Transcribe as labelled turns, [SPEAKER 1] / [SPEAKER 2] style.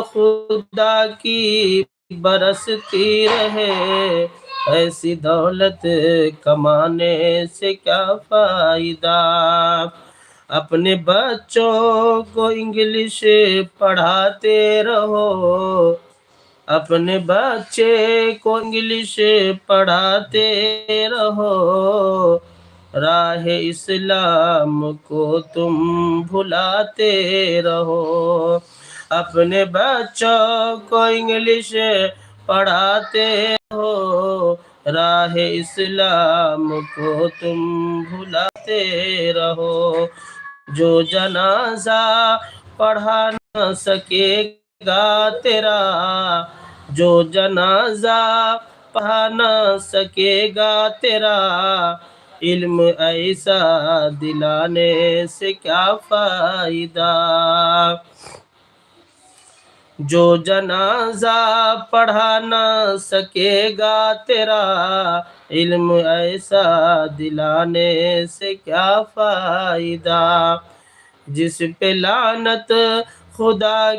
[SPEAKER 1] خدا کی برستی رہے، ایسی دولت کمانے سے کیا فائدہ؟ اپنے بچوں کو انگلش پڑھاتے رہو، اپنے بچے کو انگلش پڑھاتے رہو، راہ اسلام کو تم بھلاتے رہو۔ اپنے بچوں کو انگلش پڑھاتے رہو، راہ اسلام کو تم بھلاتے رہو۔ جو جنازہ پڑھا نہ سکے گا تیرا، جو جنازہ پڑھا نہ سکے گا تیرا، علم ایسا دلانے سے کیا فائدہ؟ جو جنازہ پڑھا نہ سکے گا تیرا، علم ایسا دلانے سے کیا فائدہ؟ جس پہ لعنت خدا